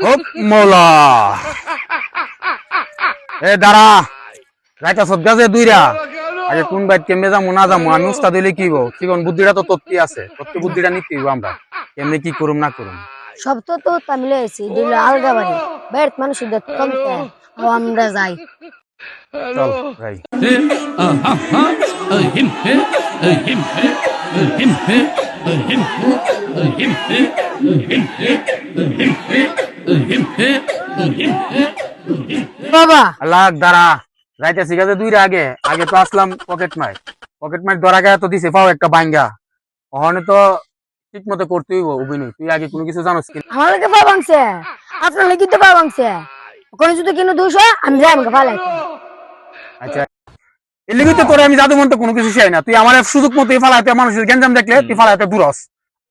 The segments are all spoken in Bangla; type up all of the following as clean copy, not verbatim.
হক মৌলা এ দাঁড়া রাইতা সদ্গাছে দুইরা আগে কোন বাইত কেমনে যাবো না যাবো আমি উস্তাদ হইলে কি জীবন বুদ্ধিটা তো তত্ত্বই আছে তত্ত্ব বুদ্ধিটা নিতে হইব আমরা কেমনে কি করুম না করুম সব তো তামিলে আছি দিল আলগা বাড়ি বেট মানুষের দেখ কমতে আমরা যাই চল ভাই বাবা লাগ দাঁড়া রাইতে শিখাতে দুইটা আগে আগে তো আসলাম পকেট মাইর ধরা গায়ে তো দিছে পাও একটা বাঙ্গা ওখানে তো ঠিক মতো করতে হইব অভিনয় তুই আগে কোনো কিছু জানোস কি আমার লাগে পা ভাঙছে আপনার লাগে তো পা ভাঙছে কোনো যদি কিনো 200 আমি যাই আমাকে ফালাই আচ্ছা এর লিগে তো তোরে আমি জাদু মন্ত্র কোনো কিছু চাই না তুই আমার সুযোগ মতোই ফালাইতে মানুষের গেঞ্জাম দেখলে তুই ফালাইতে দূরস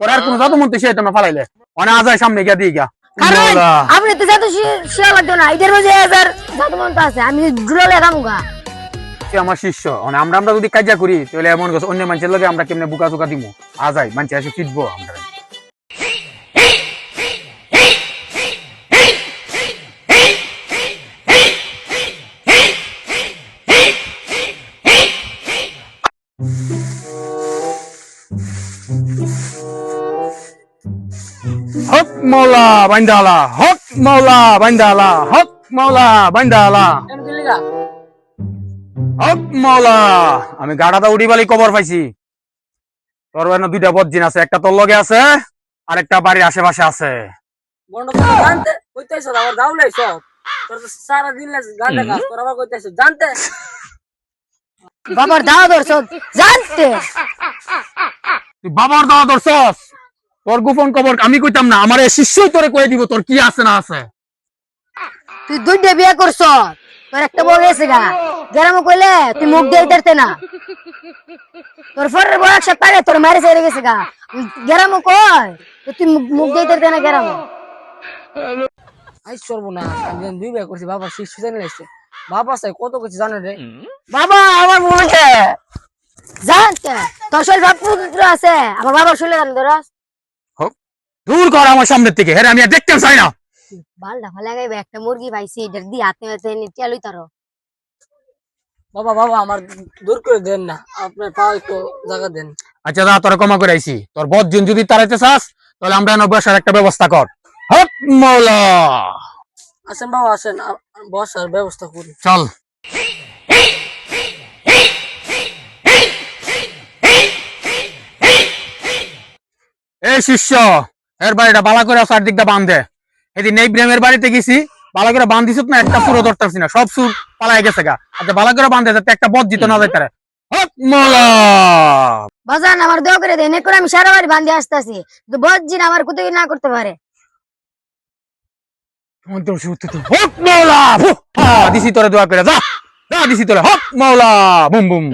তোর আর কোনো জাদু মন্ত্র চাই না ফালাইলে অনেক আজায় সামনে গিয়া দিয়ে গা কারণ আপনি তো জাদু শিয়া লাগতো না এদের মধ্যে হাজার জাদু মন্ত্র আছে আমি জুড়লে কামুগা তুই আমার শিষ্য মানে আমরা যদি কাজা করি তাহলে এমন কথা অন্য মানুষের লগে আমরা কেমনে বুকা চুকা দিমু আজাই মানুষ এসে ফিটবো আমরা হক মৌলা বান্দালা হক মৌলা বান্দালা হক মৌলা বান্দালা হক মৌলা আমি গাড়াটা উড়ি বালি কবর পাইছি তোর বাড়ি দুইটা বদজিন আছে একটা তোর লগে আছে আর একটা বাড়ির আশেপাশে আছে বাবার দাও দর্শক জানতে তুই বাবার দাওয়া ধরছস তোর গোপন খবর আমি কইতাম না আমার এই শিষ্যই তোরে কয়ে দিব তোর কি আছে না আছে তুই দুইটা বিয়ে করছ তোর একটা বউ গেছে গা গেরাম কইলে তুই মুখ দিয়ে ধরতে না তোর ফরের বউ একসাথে পারে তোর মারে ছেড়ে গেছে গা গেরাম কয় তুই মুখ দিয়ে ধরতে না গেরাম আই সর্বনাশ আমি দুই বিয়ে করছি বাবা শিশু জানে লাগছে বাবা সাই কত কিছু জানে রে বাবা আমার বলছে জানতে তোর শরীর বাপ পুত্র আছে আমার বাবার শরীরে জান ধরাস দূর কর আমার সামনে থেকে হ্যাঁ আমি আর দেখতে চাই না বালটা ফেলে গাইবে একটা মুরগি পাইছি এটার দিয়ে হাতে হাতে চালুই তারো বাবা বাবা আমার দূর করে দেন না আপনার পাও একটু জায়গা দেন আচ্ছা দা তোরা ক্ষমা করে আইছি তোর বদজিন যদি তাড়াইতে চাস তাহলে আমরা এনে বসার একটা ব্যবস্থা কর হক মৌলা আসেন বাবা আসেন বসার ব্যবস্থা করি চল এই শিষ্য এর বাড়িটা বালা করে চারদিকটা বাঁধে এদিন এই ব্রেমের বাড়িতে গেছি বালা করে বান্ধিস না একটা সুরো ধরতেছি না সব সুর পালাই গেছে গা আচ্ছা বালা করে বাঁধে যাতে একটা বদ জিত না যায় তারা হক মৌলা বাজান আমার দোয়া করে দেন এখন আমি সারা বাড়ি বান্ধে আসতেছি তো বজ্জিন আমার কোথাও না করতে পারে হক মৌলা দিছি তোরে দোয়া করে যা যা দিছি তোরে হক মৌলা বুম বুম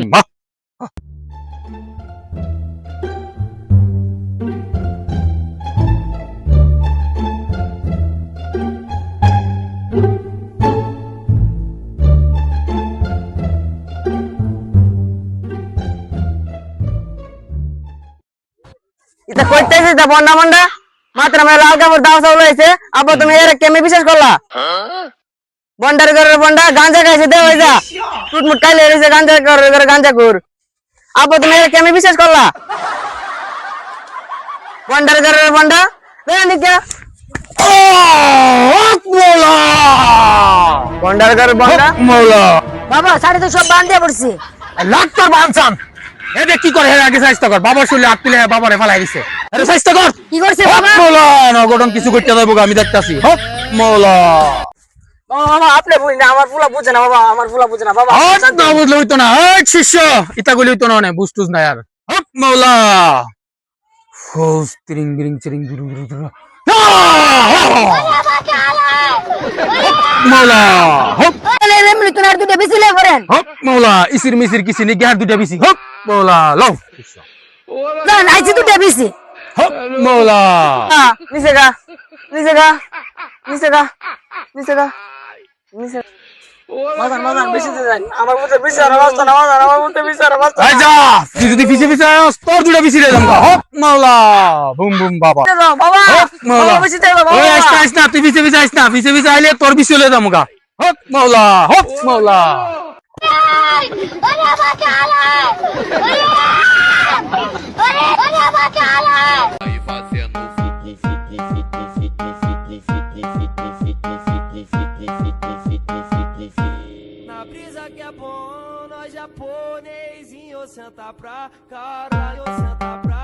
এটা কইতেছিস দা বন্ডা বন্ডা মাত্র আমার লাল কাপড় দাও চাউল হয়েছে আবার তুমি এর কেমনে বিশ্বাস করলা বন্ডার ঘরের বন্ডা গাঞ্জা খাইছে দে হয়ে যা টুটমুট কাইলে রয়েছে গাঞ্জা ঘরের গাঞ্জা ঘুর আবার তুমি এর কেমনে বিশ্বাস করলা বন্ডার ঘরের বন্ডা হক মৌলা বন্ডার ঘরের বন্ডা মৌলা বাবা সাড়ে তো সব বান্ধে পড়ছি লাখটার বানসান এদে কি করে এর আগে স্বাস্থ্য কর বাবার শুলে হাত তুলে বাবারে ফেলাই দিছে আরে স্বাস্থ্য কর কি করছে হক বাবা মৌলা নগটন কিছু করতে যাবো আমি দেখতাছি হক মৌলা বাবা আপনি বুঝি না আমার ফুলা বুঝে না বাবা আমার ফুলা বুঝে না বাবা হক না বুঝলে হইতো না এই শিষ্য ইতাগুলি হইতো না বুঝতুস না আর হক মৌলা ফোস তিরিং বিরিং চিরিং বিরু বিরু বিরু মৌলা হক এমনি তোর দুটো বেশি লে করেন হক মৌলা ইসির মিসির কিছু নি গেহার দুটা বেশি হক মৌলা লও জান আইছি দুটো বেশি হক মৌলা নিচে গা নিচে গা নিচে গা নিচে গা নিচে মাদান মাদান বেশি দেন আমার মধ্যে বিচার অবস্থা না মাদান আমার মধ্যে বিচার অবস্থা এই যা তুই যদি পিছে পিছে আস তোর দুটো পিছে রে যাবো হপ মাওলা বুম বুম বাবা বাবা হপ মাওলা বাবা বেশি দেন বাবা ওই আইস না তুই পিছে পিছে আইস না পিছে পিছে আইলে তোর পিছে চলে যাবো গা হপ মাওলা হপ মাওলা Aí fazendo na brisa que é bom, nós japonesinho senta pra caralho, senta pra